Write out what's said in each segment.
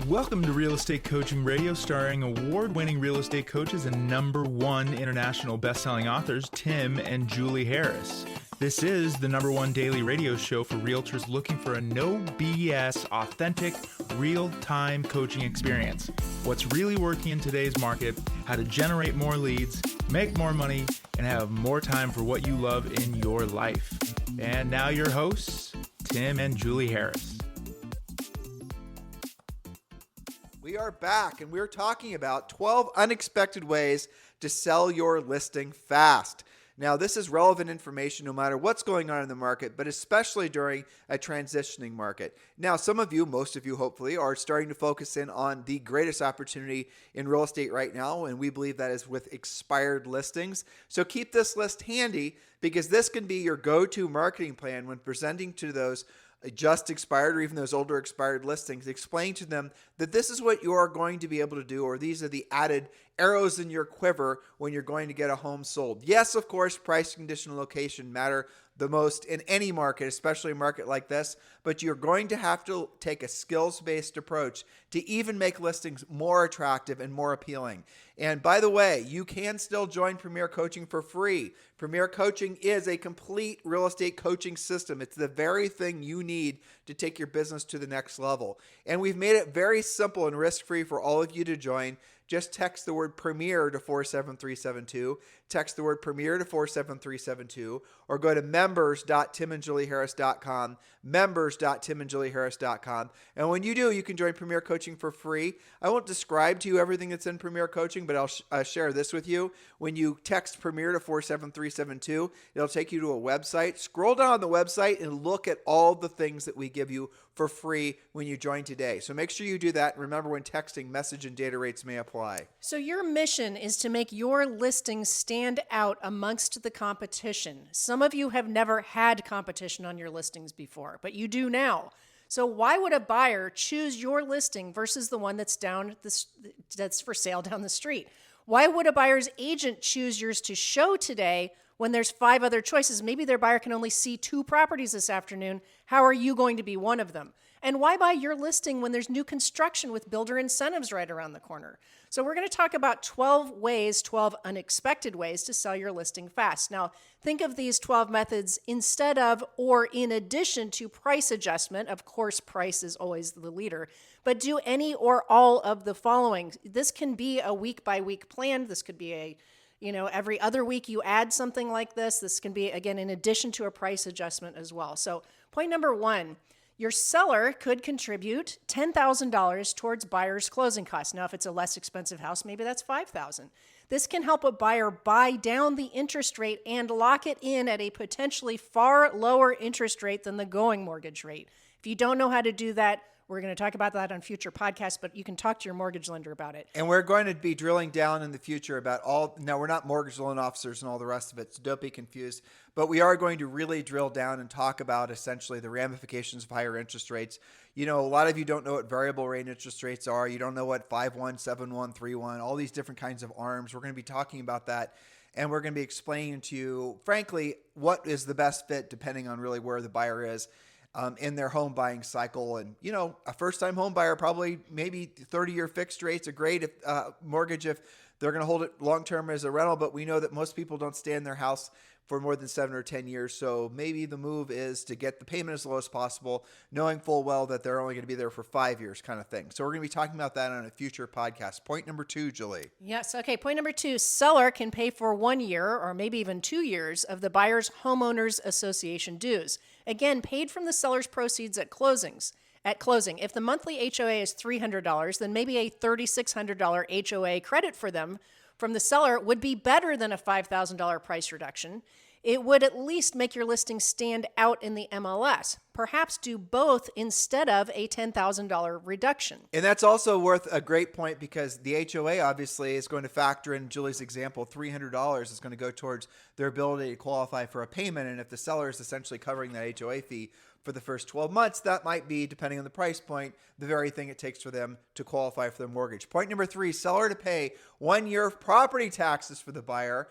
Welcome to Real Estate Coaching Radio, starring award-winning real estate coaches and #1 international best-selling authors, Tim and Julie Harris. This is the #1 daily radio show for realtors looking for a no BS, authentic, real-time coaching experience. What's really working in today's market, how to generate more leads, make more money, and have more time for what you love in your life. And now your hosts, Tim and Julie Harris. We are back, and we're talking about 12 unexpected ways to sell your listing fast. Now, this is relevant information no matter what's going on in the market, but especially during a transitioning market. Now, some of you, most of you hopefully, are starting to focus in on the greatest opportunity in real estate right now, and we believe that is with expired listings. So keep this list handy, because this can be your go-to marketing plan when presenting to those just expired or even those older expired listings. Explain to them that this is what you are going to be able to do, or these are the added arrows in your quiver when you're going to get a home sold. Yes, of course, price, condition, and location matter the most in any market, especially a market like this, but you're going to have to take a skills-based approach to even make listings more attractive and more appealing. And by the way, you can still join Premier Coaching for free. Premier Coaching is a complete real estate coaching system. It's the very thing you need to take your business to the next level. And we've made it very simple and risk-free for all of you to join. Just text the word Premier to 47372. Text the word Premier to 47372, or go to members.timandjulieharris.com, members.timandjulieharris.com. And when you do, you can join Premier Coaching for free. I won't describe to you everything that's in Premier Coaching, but I'll share this with you. When you text Premier to 47372, it'll take you to a website. Scroll down on the website and look at all the things that we give you for free when you join today. So make sure you do that. And remember, when texting, message and data rates may apply. So your mission is to make your listings stand out amongst the competition. Some of you have never had competition on your listings before, but you do now. So why would a buyer choose your listing versus the one that's for sale down the street? Why would a buyer's agent choose yours to show today when there's 5 other choices? Maybe their buyer can only see 2 properties this afternoon. How are you going to be one of them? And why buy your listing when there's new construction with builder incentives right around the corner? So we're going to talk about 12 unexpected ways to sell your listing fast. Now, think of these 12 methods instead of or in addition to price adjustment. Of course, price is always the leader, but do any or all of the following. This can be a week-by-week plan. This could be every other week you add something like this. This can be, again, in addition to a price adjustment as well. So point number 1, your seller could contribute $10,000 towards buyer's closing costs. Now, if it's a less expensive house, maybe that's $5,000. This can help a buyer buy down the interest rate and lock it in at a potentially far lower interest rate than the going mortgage rate. If you don't know how to do that, we're going to talk about that on future podcasts, but you can talk to your mortgage lender about it. And we're going to be drilling down in the future about now we're not mortgage loan officers and all the rest of it, so don't be confused. But we are going to really drill down and talk about essentially the ramifications of higher interest rates. A lot of you don't know what variable rate interest rates are. You don't know what 5-1, 7-1, 3-1, all these different kinds of ARMs. We're going to be talking about that. And we're going to be explaining to you, frankly, what is the best fit depending on really where the buyer is in their home buying cycle. And, a first-time home buyer, probably maybe 30-year fixed rates are great mortgage if they're going to hold it long-term as a rental. But we know that most people don't stay in their house for more than 7 or 10 years. So maybe the move is to get the payment as low as possible, knowing full well that they're only going to be there for 5 years kind of thing. So we're going to be talking about that on a future podcast. Point number 2, Julie. Yes. Okay. Point number 2, seller can pay for 1 year or maybe even 2 years of the buyer's homeowners association dues. Again, paid from the seller's proceeds at closing. If the monthly HOA is $300, then maybe a $3,600 HOA credit for them from the seller would be better than a $5,000 price reduction. It would at least make your listing stand out in the MLS. Perhaps do both instead of a $10,000 reduction. And that's also worth a great point, because the HOA obviously is going to factor in Julie's example. $300 is going to go towards their ability to qualify for a payment. And if the seller is essentially covering that HOA fee for the first 12 months, that might be, depending on the price point, the very thing it takes for them to qualify for their mortgage. Point number 3, seller to pay 1 year of property taxes for the buyer,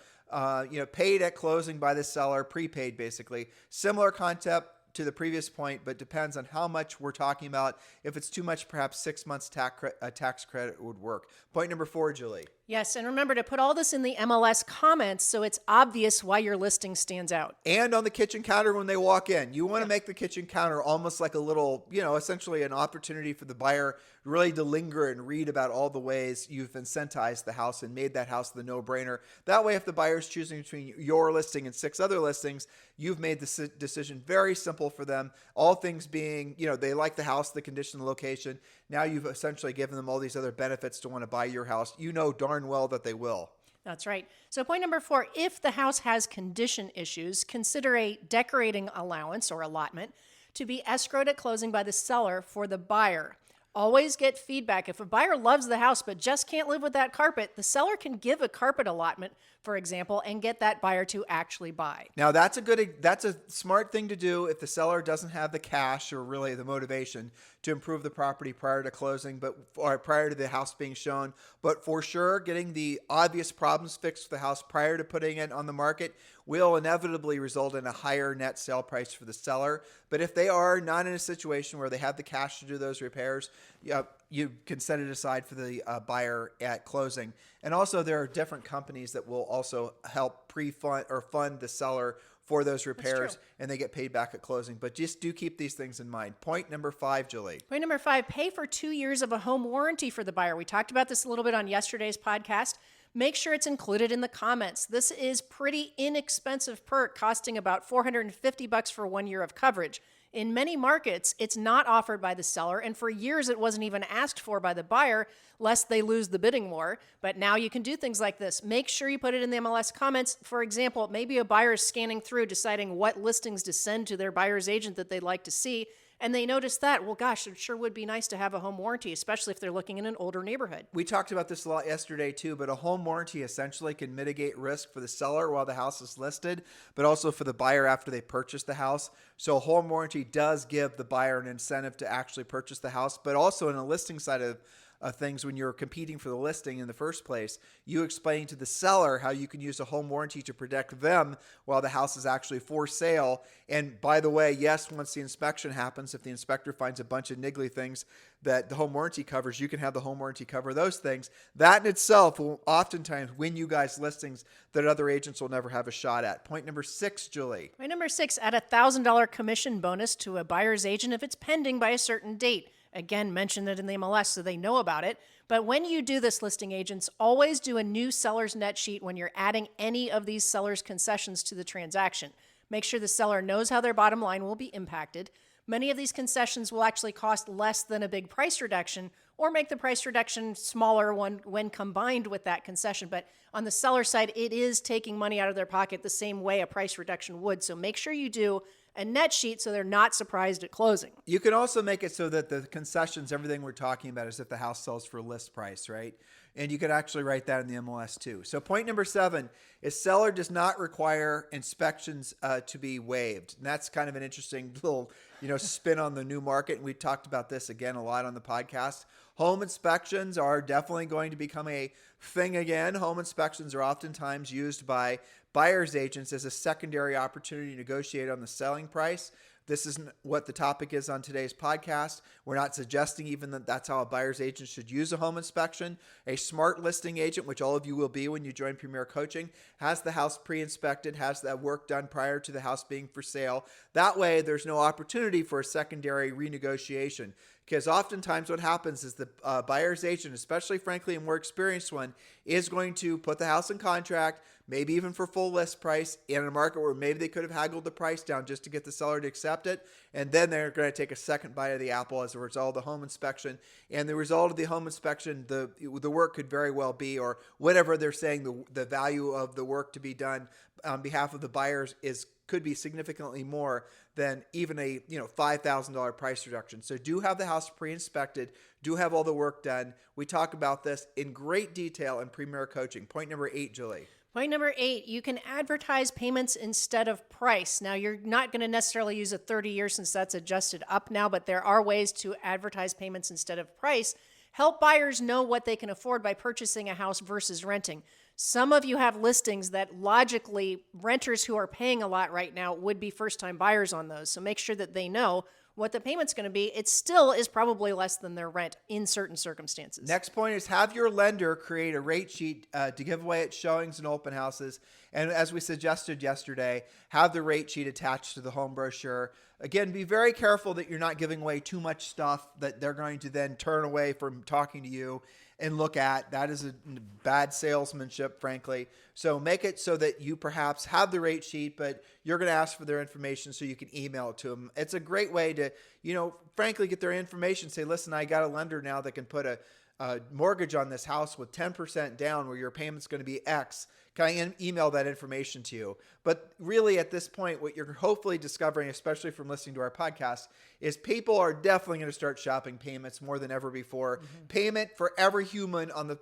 paid at closing by the seller, prepaid basically. Similar concept, to the previous point, but depends on how much we're talking about. If it's too much, perhaps 6 months tax credit would work. Point number 4, Julie. Yes, and remember to put all this in the MLS comments so it's obvious why your listing stands out. And on the kitchen counter when they walk in. You want to make the kitchen counter almost like a little, essentially an opportunity for the buyer really to linger and read about all the ways you've incentivized the house and made that house the no-brainer. That way, if the buyer's choosing between your listing and 6 other listings, you've made the decision very simple for them. All things being, they like the house, the condition, the location. Now you've essentially given them all these other benefits to want to buy your house. You know darn well that they will. That's right. So point number 4, if the house has condition issues, consider a decorating allowance or allotment to be escrowed at closing by the seller for the buyer. Always get feedback. If a buyer loves the house but just can't live with that carpet, the seller can give a carpet allotment, for example, and get that buyer to actually buy. Now that's a smart thing to do if the seller doesn't have the cash or really the motivation to improve the property prior to closing, or prior to the house being shown. But for sure, getting the obvious problems fixed for the house prior to putting it on the market will inevitably result in a higher net sale price for the seller. But if they are not in a situation where they have the cash to do those repairs, you can set it aside for the buyer at closing. And also there are different companies that will also help pre-fund or fund the seller for those repairs, and they get paid back at closing. But just do keep these things in mind. Point number 5, Julie. Point number 5, pay for 2 years of a home warranty for the buyer. We talked about this a little bit on yesterday's podcast. Make sure it's included in the comments. This is pretty inexpensive perk, costing about $450 for 1 year of coverage. In many markets, it's not offered by the seller, and for years it wasn't even asked for by the buyer, lest they lose the bidding war. But now you can do things like this. Make sure you put it in the MLS comments. For example, maybe a buyer is scanning through, deciding what listings to send to their buyer's agent that they'd like to see, and they notice that, well, gosh, it sure would be nice to have a home warranty, especially if they're looking in an older neighborhood. We talked about this a lot yesterday too, but a home warranty essentially can mitigate risk for the seller while the house is listed, but also for the buyer after they purchase the house. So a home warranty does give the buyer an incentive to actually purchase the house, but also in a listing side of things, when you're competing for the listing in the first place, you explain to the seller how you can use a home warranty to protect them while the house is actually for sale. And by the way, yes, once the inspection happens, if the inspector finds a bunch of niggly things that the home warranty covers, you can have the home warranty cover those things. That in itself will oftentimes win you guys listings that other agents will never have a shot at. Point number 6, Julie. Point number 6, add a $1,000 commission bonus to a buyer's agent if it's pending by a certain date. Again, mention it in the MLS so they know about it. But when you do this, listing agents, always do a new seller's net sheet when you're adding any of these seller's concessions to the transaction. Make sure the seller knows how their bottom line will be impacted. Many of these concessions will actually cost less than a big price reduction, or make the price reduction smaller when combined with that concession. But on the seller side, it is taking money out of their pocket the same way a price reduction would. So make sure you do a net sheet so they're not surprised at closing. You can also make it so that the concessions, everything we're talking about, is if the house sells for list price, right? And you could actually write that in the MLS too. So point number 7 is seller does not require inspections to be waived. And that's kind of an interesting little, spin on the new market. And we talked about this again a lot on the podcast. Home inspections are definitely going to become a thing again. Home inspections are oftentimes used by buyer's agents as a secondary opportunity to negotiate on the selling price. This isn't what the topic is on today's podcast. We're not suggesting even that that's how a buyer's agent should use a home inspection. A smart listing agent, which all of you will be when you join Premier Coaching, has the house pre-inspected, has that work done prior to the house being for sale. That way, there's no opportunity for a secondary renegotiation. Because oftentimes what happens is the buyer's agent, especially frankly a more experienced one, is going to put the house in contract, maybe even for full list price, in a market where maybe they could have haggled the price down just to get the seller to accept it. And then they're going to take a second bite of the apple as a result of the home inspection. And the result of the home inspection, the work could very well be, or whatever they're saying, the value of the work to be done on behalf of the buyers could be significantly more than even a $5,000 price reduction. So do have the house pre-inspected, do have all the work done. We talk about this in great detail in Premier Coaching. Point number 8, Julie. Point number 8, you can advertise payments instead of price. Now, you're not going to necessarily use a 30-year since that's adjusted up now, but there are ways to advertise payments instead of price. Help buyers know what they can afford by purchasing a house versus renting. Some of you have listings that logically renters who are paying a lot right now would be first-time buyers on those. So make sure that they know what the payment's going to be. It still is probably less than their rent in certain circumstances. Next point is have your lender create a rate sheet to give away at showings and open houses. And as we suggested yesterday, have the rate sheet attached to the home brochure. Again, be very careful that you're not giving away too much stuff that they're going to then turn away from talking to you and look at. That is a bad salesmanship, frankly. So make it so that you perhaps have the rate sheet, but you're going to ask for their information so you can email it to them. It's a great way to, frankly, get their information. Say, listen, I got a lender now that can put a mortgage on this house with 10% down where your payment's going to be X. Can I email that information to you? But really at this point, what you're hopefully discovering, especially from listening to our podcast, is people are definitely going to start shopping payments more than ever before. Mm-hmm. Payment for every human on the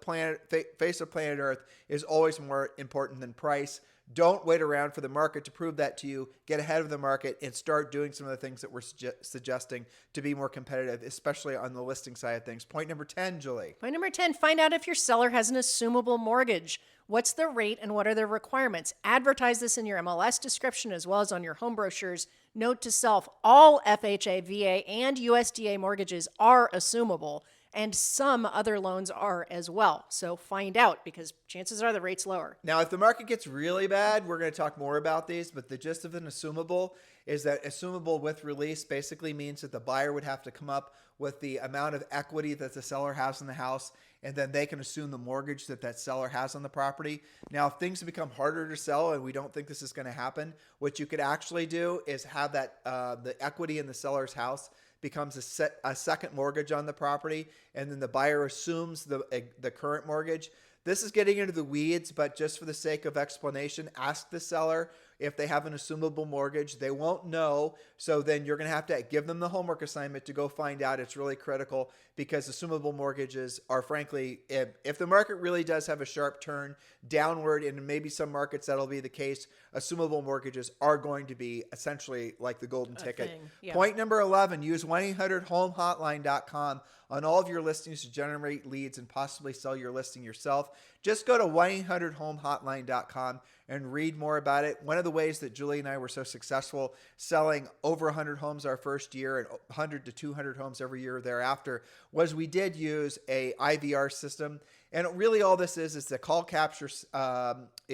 face of planet Earth is always more important than price. Don't wait around for the market to prove that to you. Get ahead of the market and start doing some of the things that we're suggesting to be more competitive, especially on the listing side of things. Point number 10, Julie. Point number 10, find out if your seller has an assumable mortgage. What's the rate and what are the requirements? Advertise this in your MLS description as well as on your home brochures. Note to self, all FHA, VA, and USDA mortgages are assumable, and some other loans are as well. So find out, because chances are the rate's lower. Now, if the market gets really bad, we're going to talk more about these, but the gist of an assumable is that assumable with release basically means that the buyer would have to come up with the amount of equity that the seller has in the house, and then they can assume the mortgage that seller has on the property. Now, if things become harder to sell, and we don't think this is going to happen, what you could actually do is have that the equity in the seller's house becomes a second mortgage on the property, and then the buyer assumes the current mortgage. This is getting into the weeds, but just for the sake of explanation, ask the seller if they have an assumable mortgage. They won't know, so then you're going to have to give them the homework assignment to go find out. It's really critical because assumable mortgages are, frankly, if the market really does have a sharp turn downward, and maybe some markets that'll be the case, assumable mortgages are going to be essentially like the golden ticket. Yeah. Point number 11, use 1-800-HOME-HOTLINE.com on all of your listings to generate leads and possibly sell your listing yourself. Just go to 1-800-HOME-HOTLINE.com and read more about it. One of the ways that Julie and I were so successful selling over 100 homes our first year and 100 to 200 homes every year thereafter was we did use a IVR system. And really all this is the call capture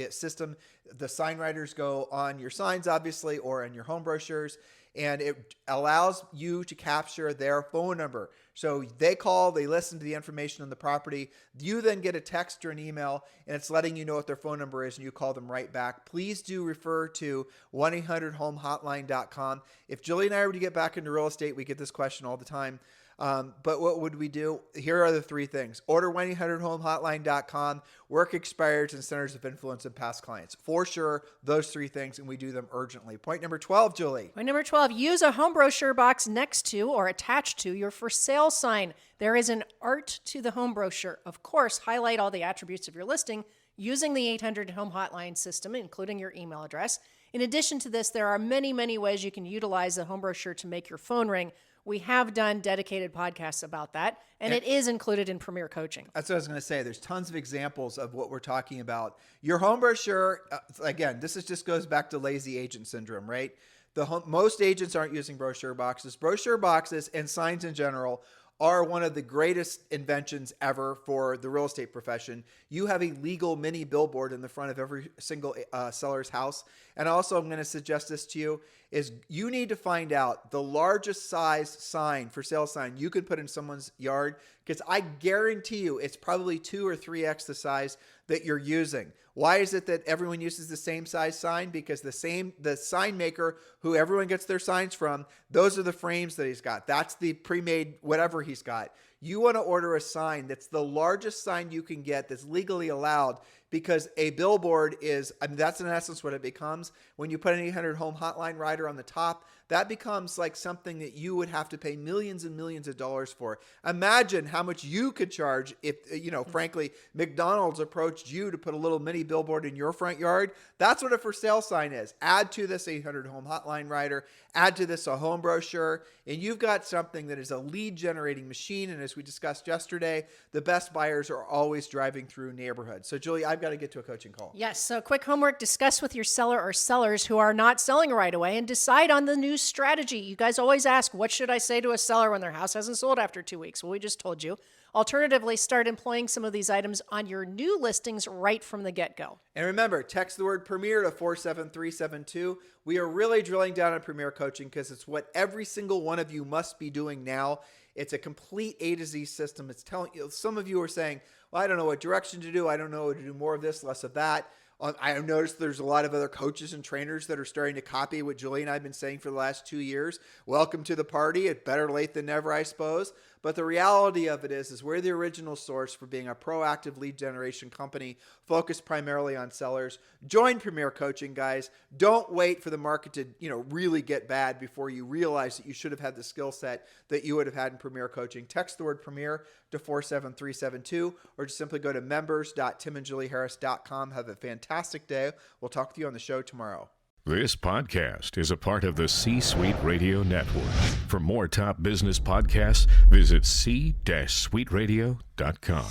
system. The sign writers go on your signs, obviously, or on your home brochures, and it allows you to capture their phone number. So they call, they listen to the information on the property. You then get a text or an email, and it's letting you know what their phone number is, and you call them right back. Please do refer to 1-800-HOME-HOTLINE.com. If Julie and I were to get back into real estate, we get this question all the time. But what would we do? Here are the three things. Order 1-800-HOME-HOTLINE.com, work expireds, and centers of influence and past clients. For sure, those three things, and we do them urgently. Point number 12, Julie. Point number 12, use a home brochure box next to or attached to your for sale sign. There is an art to the home brochure. Of course, highlight all the attributes of your listing using the 800 Home Hotline system, including your email address. In addition to this, there are many, many ways you can utilize the home brochure to make your phone ring. We have done dedicated podcasts about that, and it is included in Premier Coaching. That's what I was going to say. There's tons of examples of what we're talking about. Your home brochure, again, this just goes back to lazy agent syndrome, right? Most agents aren't using brochure boxes. Brochure boxes and signs in general are one of the greatest inventions ever for the real estate profession. You have a legal mini billboard in the front of every single seller's house. And also, I'm going to suggest this to you, is you need to find out the largest size sign, for sale sign, you could put in someone's yard, because I guarantee you it's probably 2 or 3x the size that you're using. Why is it that everyone uses the same size sign? Because the sign maker who everyone gets their signs from, those are the frames that he's got. That's the pre-made whatever he's got. You want to order a sign that's the largest sign you can get that's legally allowed, because a billboard is, that's in essence what it becomes. When you put an 800 Home Hotline rider on the top, that becomes like something that you would have to pay millions and millions of dollars for. Imagine how much you could charge if, frankly, McDonald's approached you to put a little mini billboard in your front yard. That's what a for sale sign is. Add to this 800 home hotline rider, add to this a home brochure, and you've got something that is a lead generating machine. And as we discussed yesterday, the best buyers are always driving through neighborhoods. So Julie, I've got to get to a coaching call. Yes. So quick homework, discuss with your seller or sellers who are not selling right away and decide on the new strategy. You guys always ask, what should I say to a seller when their house hasn't sold after 2 weeks? Well, we just told you. Alternatively, start employing some of these items on your new listings right from the get-go. And remember, text the word Premier to 47372. We are really drilling down on Premier Coaching because it's what every single one of you must be doing now. It's a complete A to Z system. It's telling you, some of you are saying, well, I don't know what direction to do. I don't know to do more of this, less of that. I have noticed there's a lot of other coaches and trainers that are starting to copy what Julie and I have been saying for the last 2 years. Welcome to the party. It's better late than never, I suppose. But the reality of it is we're the original source for being a proactive lead generation company focused primarily on sellers. Join Premier Coaching, guys. Don't wait for the market to, really get bad before you realize that you should have had the skill set that you would have had in Premier Coaching. Text the word Premier to 47372 or just simply go to members.timandjulieharris.com. Have a fantastic day. We'll talk with you on the show tomorrow. This podcast is a part of the C-Suite Radio Network. For more top business podcasts, visit c-suiteradio.com.